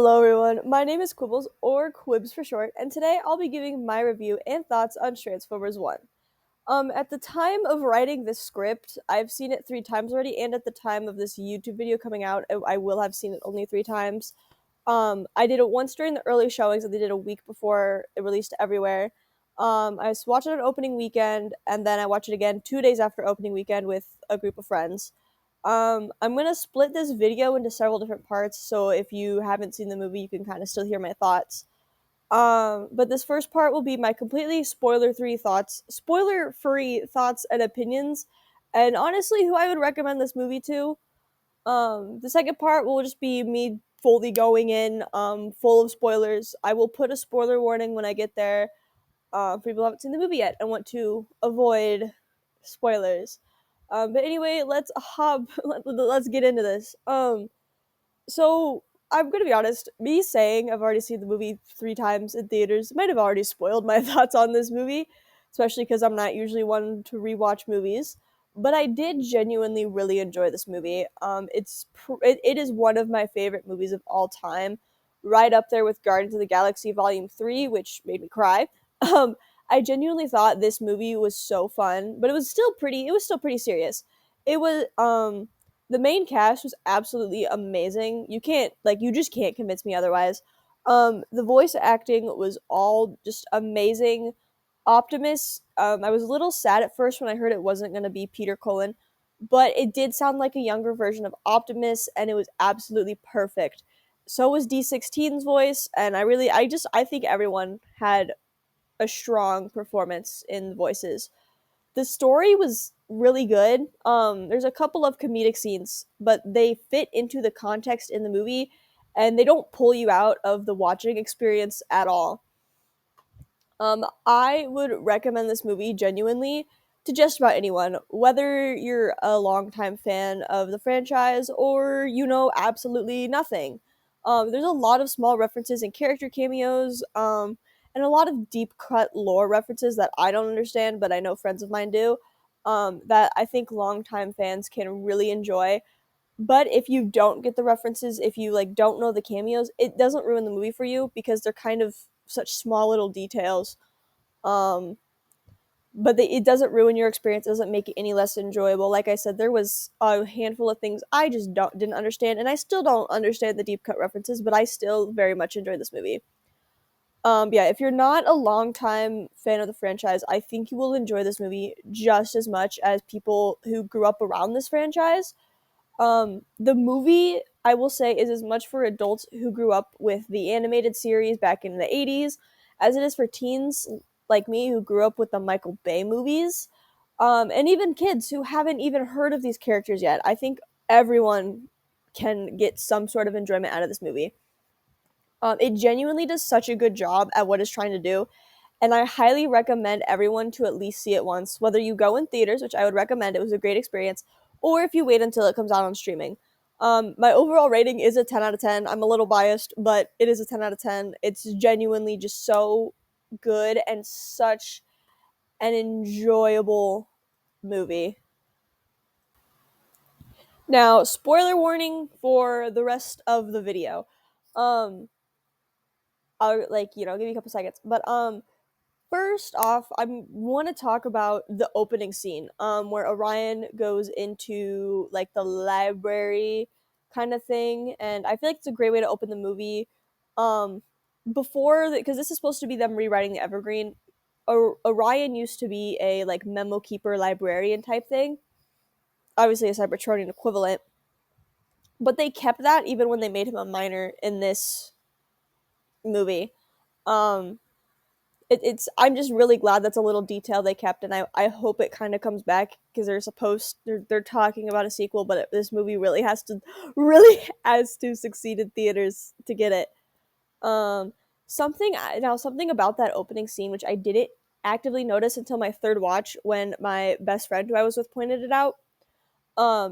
Hello everyone, my name is Quibbles, or Quibs for short, and today I'll be giving my review and thoughts on Transformers 1. At the time of writing this script, I've seen it 3 times already, and at the time of this YouTube video coming out, I will have seen it only 3 times. I did it once during the early showings, and they did a week before it released everywhere. I watched it on opening weekend, and then I watched it again 2 days after opening weekend with a group of friends. I'm gonna split this video into several different parts, so if you haven't seen the movie, you can kind of still hear my thoughts. But this first part will be my completely spoiler-free thoughts and opinions, and honestly, who I would recommend this movie to. The second part will just be me fully going in, full of spoilers. I will put a spoiler warning when I get there, for people who haven't seen the movie yet and want to avoid spoilers. But anyway, let's get into this. So I'm gonna be honest. Me saying I've already seen the movie 3 times in theaters might have already spoiled my thoughts on this movie, especially because I'm not usually one to rewatch movies. But I did genuinely really enjoy this movie. It is one of my favorite movies of all time, right up there with Guardians of the Galaxy Volume 3, which made me cry. Um, I genuinely thought this movie was so fun, but it was still pretty serious. It was the main cast was absolutely amazing. You just can't convince me otherwise. The voice acting was all just amazing. Optimus, I was a little sad at first when I heard it wasn't going to be Peter Cullen, but it did sound like a younger version of Optimus, and it was absolutely perfect. So was D16's voice, and I think everyone had a strong performance in the voices. The story was really good. There's a couple of comedic scenes, but they fit into the context in the movie, and they don't pull you out of the watching experience at all. I would recommend this movie genuinely to just about anyone, whether you're a longtime fan of the franchise or you know absolutely nothing. There's a lot of small references and character cameos, and a lot of deep cut lore references that I don't understand, but I know friends of mine do. That I think longtime fans can really enjoy. But if you don't get the references, if you don't know the cameos, it doesn't ruin the movie for you because they're kind of such small little details. um it doesn't ruin your experience, it doesn't make it any less enjoyable. Like I said, there was a handful of things I just didn't understand, and I still don't understand the deep cut references, but I still very much enjoy this movie. Yeah, if you're not a longtime fan of the franchise, I think you will enjoy this movie just as much as people who grew up around this franchise. The movie, I will say, is as much for adults who grew up with the animated series back in the 80s as it is for teens like me who grew up with the Michael Bay movies. And even kids who haven't even heard of these characters yet. I think everyone can get some sort of enjoyment out of this movie. It genuinely does such a good job at what it's trying to do, and I highly recommend everyone to at least see it once, whether you go in theaters, which I would recommend, it was a great experience, or if you wait until it comes out on streaming. My overall rating is a 10 out of 10. I'm a little biased, but it is a 10 out of 10. It's genuinely just so good and such an enjoyable movie. Now, spoiler warning for the rest of the video. Um, I'll give you a couple seconds, but first off, I want to talk about the opening scene, where Orion goes into the library kind of thing, and I feel like it's a great way to open the movie. Um, because this is supposed to be them rewriting the Evergreen. Orion used to be a memo keeper librarian type thing, obviously a Cybertronian equivalent, but they kept that even when they made him a minor in this movie. Um, it's I'm just really glad that's a little detail they kept, and I hope it kind of comes back because they're talking about a sequel, but this movie really has to succeed in theaters to get it. um something about that opening scene which I didn't actively notice until my third watch, when my best friend who I was with pointed it out.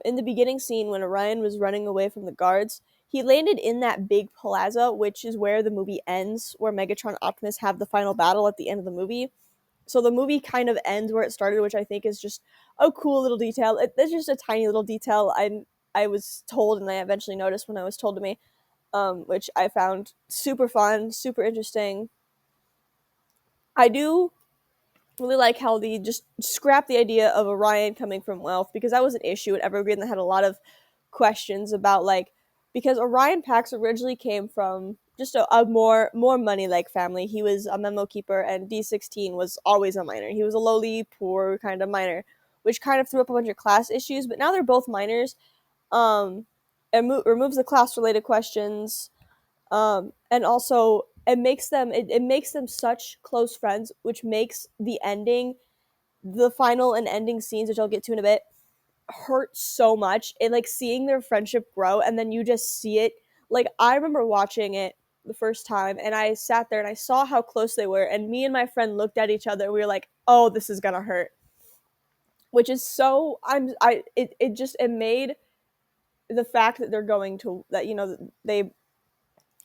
In the beginning scene, when Orion was running away from the guards, he landed in that big plaza, which is where the movie ends, where Megatron and Optimus have the final battle at the end of the movie. So the movie kind of ends where it started, which I think is just a cool little detail. It's just a tiny little detail I was told, and I eventually noticed when I was told to me. which I found super fun, super interesting. I do really like how they just scrapped the idea of Orion coming from wealth, because that was an issue at Evergreen that had a lot of questions about, like, because Orion Pax originally came from just a more money like family. He was a memo keeper, and D16 was always a miner. He was a lowly, poor kind of miner, which kind of threw up a bunch of class issues. But now they're both miners. Um, it removes the class related questions, and also it makes them such close friends, which makes the final and ending scenes, which I'll get to in a bit, hurt so much. It, like, seeing their friendship grow, and then you just see it. Like, I remember watching it the first time, and I sat there and I saw how close they were, and me and my friend looked at each other. We were like, "Oh, this is gonna hurt," which is so it just it made the fact that they're going to that they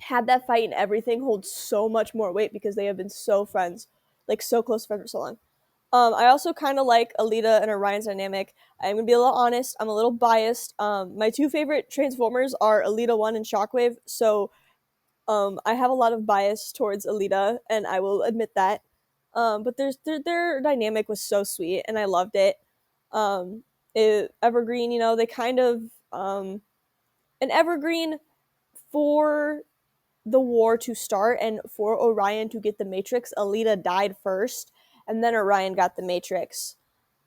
had that fight and everything holds so much more weight, because they have been so friends, like so close friends for so long. I also kind of like Alita and Orion's dynamic. I'm gonna be a little honest. I'm a little biased. My two favorite Transformers are Alita One and Shockwave. So I have a lot of bias towards Alita, and I will admit that. But their dynamic was so sweet, and I loved it. Evergreen, they kind of an Evergreen for the war to start and for Orion to get the Matrix. Alita died first, and then Orion got the Matrix.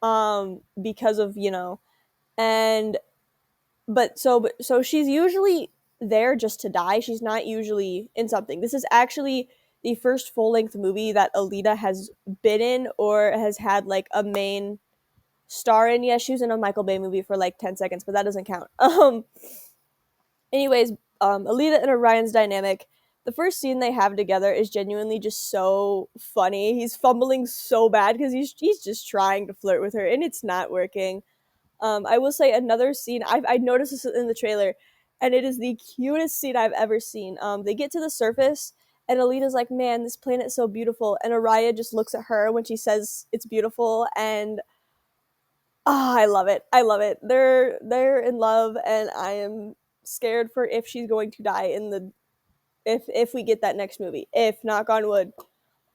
Because of and so she's usually there just to die. She's not usually in something. This is actually the first full length movie that Alita has been in or has had like a main star in. Yeah, she was in a Michael Bay movie for like 10 seconds, but that doesn't count. Anyways, Alita and Orion's dynamic. The first scene they have together is genuinely just so funny. He's fumbling so bad because he's just trying to flirt with her, and it's not working. I will say another scene. I noticed this in the trailer, and it is the cutest scene I've ever seen. They get to the surface, and Alita's like, "Man, this planet's so beautiful," and Araya just looks at her when she says it's beautiful, and I love it. I love it. They're in love, and I am scared for if she's going to die in the if we get that next movie. If, knock on wood,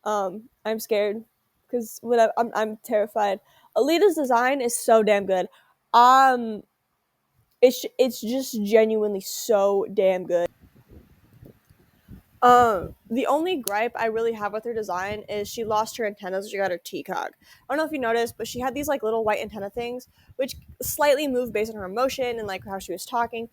I'm scared because I'm terrified. Alita's design is so damn good. Um, it's just genuinely so damn good. The only gripe I really have with her design is she lost her antennas. She got her TCOG. I don't know if you noticed, but she had these like little white antenna things, which slightly moved based on her emotion and like how she was talking.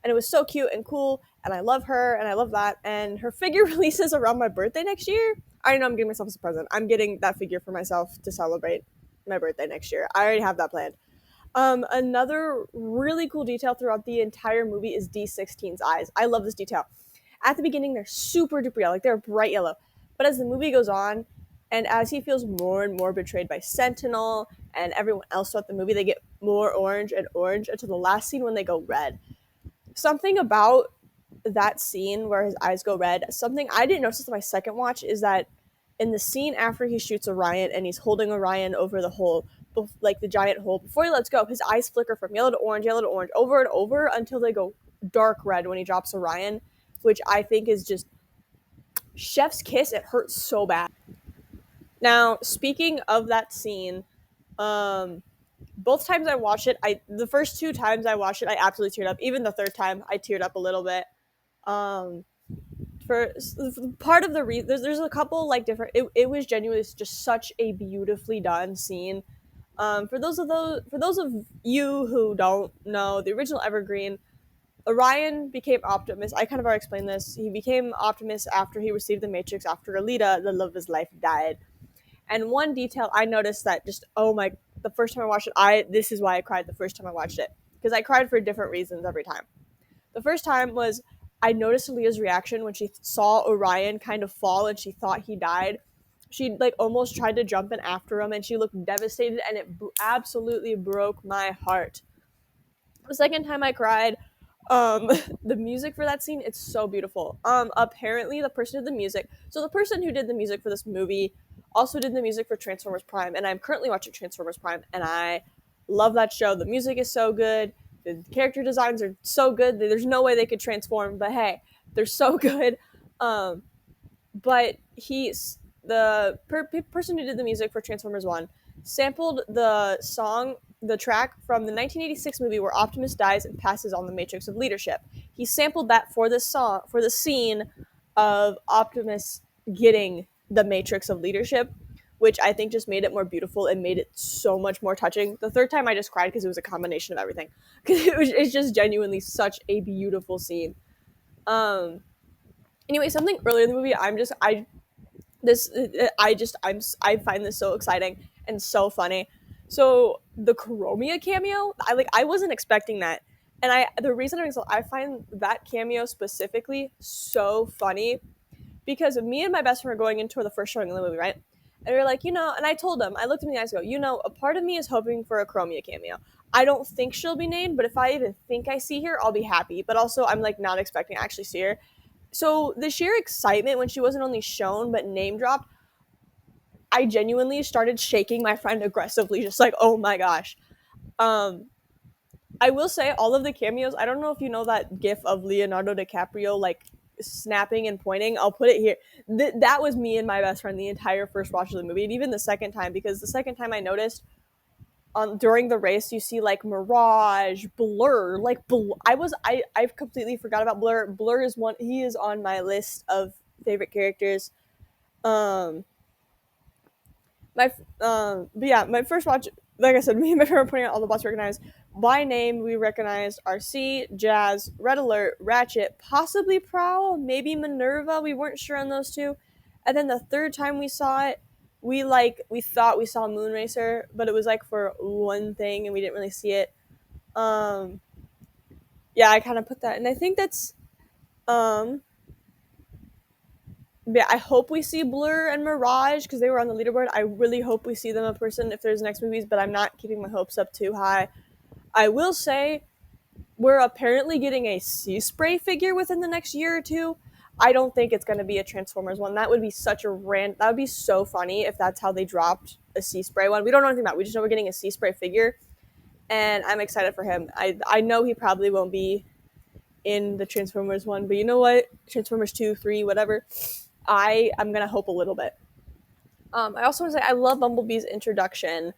And it was so cute and cool. And I love her, and I love that. And her figure releases around my birthday next year. I know I'm getting myself as a present. I'm getting that figure for myself to celebrate my birthday next year. I already have that planned. Another really cool detail throughout the entire movie is D16's eyes. I love this detail. At the beginning, they're super duper yellow, like they're bright yellow. But as the movie goes on, and as he feels more and more betrayed by Sentinel and everyone else throughout the movie, they get more orange and orange until the last scene when they go red. Something about that scene where his eyes go red, something I didn't notice in my second watch, is that in the scene after he shoots Orion and he's holding Orion over the hole, like the giant hole, before he lets go, his eyes flicker from yellow to orange, over and over until they go dark red when he drops Orion, which I think is just chef's kiss. It hurts so bad. Now, speaking of that scene, um, both times I watched it, the first two times I watched it, I absolutely teared up. Even the third time, I teared up a little bit. Um, for part of the reason, there's a couple like different. It was genuinely just such a beautifully done scene. For those of you who don't know, the original Evergreen, Orion became Optimus. I kind of already explained this. He became Optimus after he received the Matrix. After Alita, the love of his life, died. And one detail I noticed that just the first time I watched it, this is why I cried the first time I watched it, because I cried for different reasons every time. The first time was I noticed Aaliyah's reaction when she saw Orion kind of fall and she thought he died. She like almost tried to jump in after him, and she looked devastated, and it absolutely broke my heart. The second time I cried, um the music for that scene, it's so beautiful. Apparently the person who did the music, so the person who did the music for this movie also did the music for Transformers Prime, and I'm currently watching Transformers Prime, and I love that show. The music is so good, the character designs are so good, there's no way they could transform, but hey, They're so good. Um, but person who did the music for Transformers One sampled the song, the track from the 1986 movie where Optimus dies and passes on the Matrix of Leadership. He sampled that for this song, for the scene of Optimus getting the Matrix of Leadership, which I think just made it more beautiful and made it so much more touching. The third time I just cried because it was a combination of everything. Because it's just genuinely such a beautiful scene. Um, anyway, something earlier in the movie, I find this so exciting and so funny. So the Chromia cameo, I wasn't expecting that, and the reason I find that cameo specifically so funny because me and my best friend were going into the first showing of the movie, right? And we were like, and I told him, I looked him in the eyes and go, a part of me is hoping for a Chromia cameo. I don't think she'll be named, but if I even think I see her, I'll be happy. But also, I'm like not expecting to actually see her. So the sheer excitement when she wasn't only shown but name dropped, I genuinely started shaking my friend aggressively, just like, oh my gosh. Um, I will say all of the cameos. I don't know if you know that GIF of Leonardo DiCaprio like snapping and pointing. I'll put it here. That was me and my best friend the entire first watch of the movie, and even the second time because the second time I noticed during the race you see like Mirage, Blur, like I've completely forgot about Blur. Blur is one. He is on my list of favorite characters. Um, but yeah, my first watch, like I said, me and my friend were putting out all the bots recognized by name. We recognized RC, Jazz, Red Alert, Ratchet, possibly Prowl, maybe Minerva. We weren't sure on those two. And then the third time we saw it, we thought we saw Moonracer, but it was like for one thing and we didn't really see it. Um, yeah, I kind of put that, and I think that's um yeah, I hope we see Blur and Mirage because they were on the leaderboard. I really hope we see them in person if there's next movies, but I'm not keeping my hopes up too high. I will say we're apparently getting a Sea Spray figure within the next year or two. I don't think it's going to be a Transformers one. That would be that would be so funny if that's how they dropped a Sea Spray one. We don't know anything about it. We just know we're getting a Sea Spray figure, and I'm excited for him. I know he probably won't be in the Transformers one, but you know what? Transformers 2, 3, whatever. I'm gonna hope a little bit. I also want to say I love Bumblebee's introduction.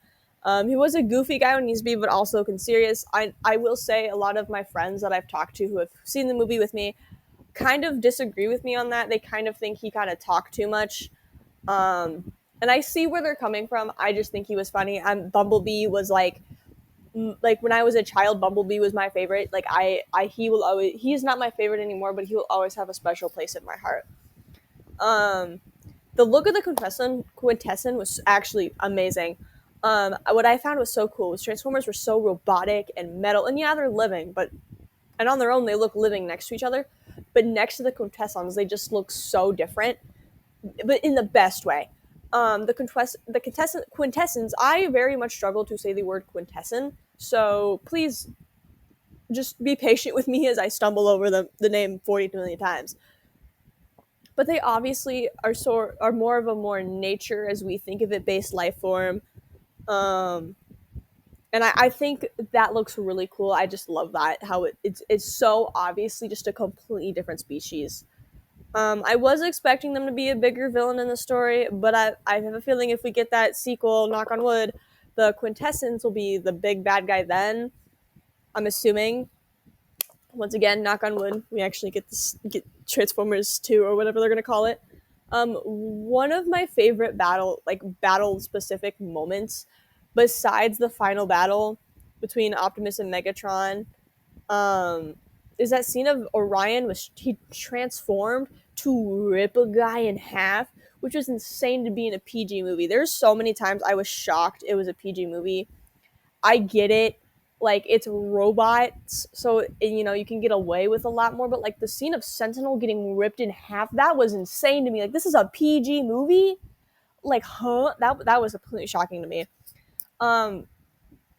He was a goofy guy when he's be, but also serious. I will say a lot of my friends that I've talked to who have seen the movie with me kind of disagree with me on that. They kind of think he kind of talked too much. And I see where they're coming from. I just think he was funny. Bumblebee was like when I was a child, Bumblebee was my favorite. Like he will always, he's not my favorite anymore, but he will always have a special place in my heart. Um, the look of the quintessence was actually amazing. What I found was so cool was Transformers were so robotic and metal, and yeah, they're living, but and on their own they look living next to each other, but next to the quintessons they just look so different, but in the best way. Quintessence. I very much struggle to say the word quintessence, so please just be patient with me as I stumble over the name 40 million times. But they obviously are more of a more nature as we think of it based life form. Um, and I think that looks really cool. I just love that how it's so obviously just a completely different species. I was expecting them to be a bigger villain in the story, but I have a feeling if we get that sequel, knock on wood, the quintessence will be the big bad guy then. I'm assuming. Once again, knock on wood, we actually get Transformers 2 or whatever they're gonna call it. One of my favorite battle specific moments, besides the final battle between Optimus and Megatron, um, is that scene of Orion was he transformed to rip a guy in half, which was insane to be in a PG movie. There's so many times I was shocked it was a PG movie. I get it. Like it's robots, so you can get away with a lot more. But like the scene of Sentinel getting ripped in half, that was insane to me. Like this is a PG movie. Like, huh? That was completely shocking to me. Um,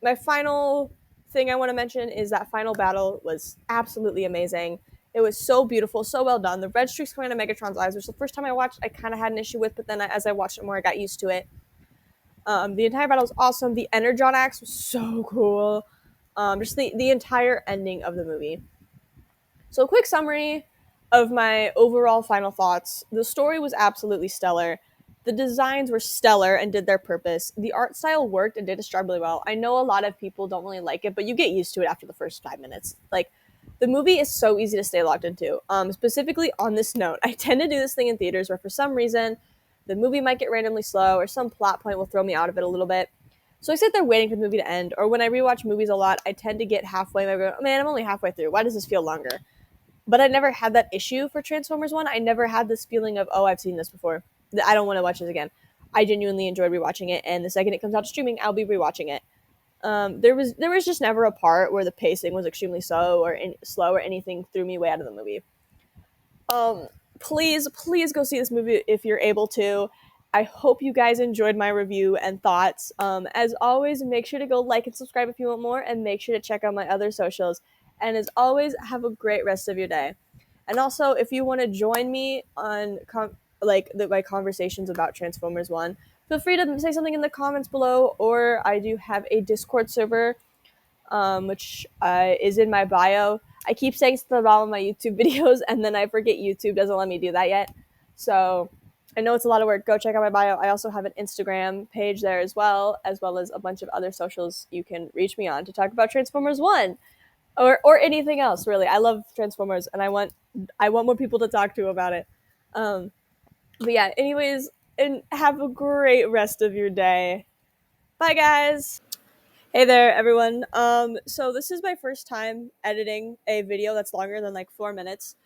my final thing I want to mention is that final battle was absolutely amazing. It was so beautiful, so well done. The red streaks coming out of Megatron's eyes, which the first time I watched, I kind of had an issue with, but then as I watched it more, I got used to it. The entire battle was awesome. The Energon axe was so cool. Just the entire ending of the movie. So, quick summary. of my overall final thoughts, the story was absolutely stellar. The designs were stellar and did their purpose. The art style worked and did its job really well. I know a lot of people don't really like it, but you get used to it after the first 5 minutes. Like, the movie is so easy to stay locked into. Specifically on this note, I tend to do this thing in theaters where for some reason the movie might get randomly slow or some plot point will throw me out of it a little bit. So I sit there waiting for the movie to end. Or when I rewatch movies a lot, I tend to get halfway and I go, man, I'm only halfway through. Why does this feel longer? But I never had that issue for Transformers 1. I never had this feeling of, oh, I've seen this before. I don't want to watch this again. I genuinely enjoyed rewatching it, and the second it comes out to streaming, I'll be rewatching it. There was just never a part where the pacing was extremely slow or anything threw me way out of the movie. Um, please go see this movie if you're able to. I hope you guys enjoyed my review and thoughts. As always, make sure to go like and subscribe if you want more, and make sure to check out my other socials. And as always, have a great rest of your day. And also, if you want to join me on my conversations about Transformers One, feel free to say something in the comments below. Or I do have a Discord server, which is in my bio. I keep saying it's the bottom of my YouTube videos, and then I forget YouTube doesn't let me do that yet. So I know it's a lot of work. Go check out my bio. I also have an Instagram page there as well as a bunch of other socials you can reach me on to talk about Transformers One or anything else. Really, I love Transformers, and I want more people to talk to about it. Um, but yeah, anyways, and have a great rest of your day. Bye, guys. Hey there, everyone. So this is my first time editing a video that's longer than like 4 minutes.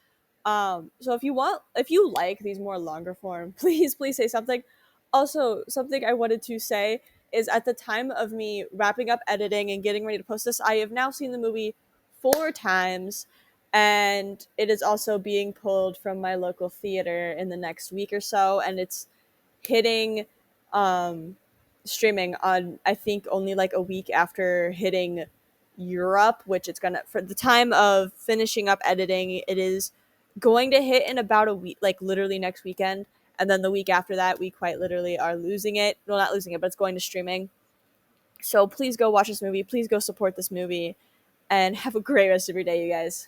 So if you like these more longer form, please say something. Also, something I wanted to say is at the time of me wrapping up editing and getting ready to post this, I have now seen the movie 4 times, and it is also being pulled from my local theater in the next week or so, and it's hitting um streaming on, I think, only like a week after hitting Europe, which it's gonna, for the time of finishing up editing, it is going to hit in about a week, like literally next weekend. And then the week after that, we quite literally are losing it. Well, not losing it, but it's going to streaming. So please go watch this movie. Please go support this movie. And have a great rest of your day, you guys.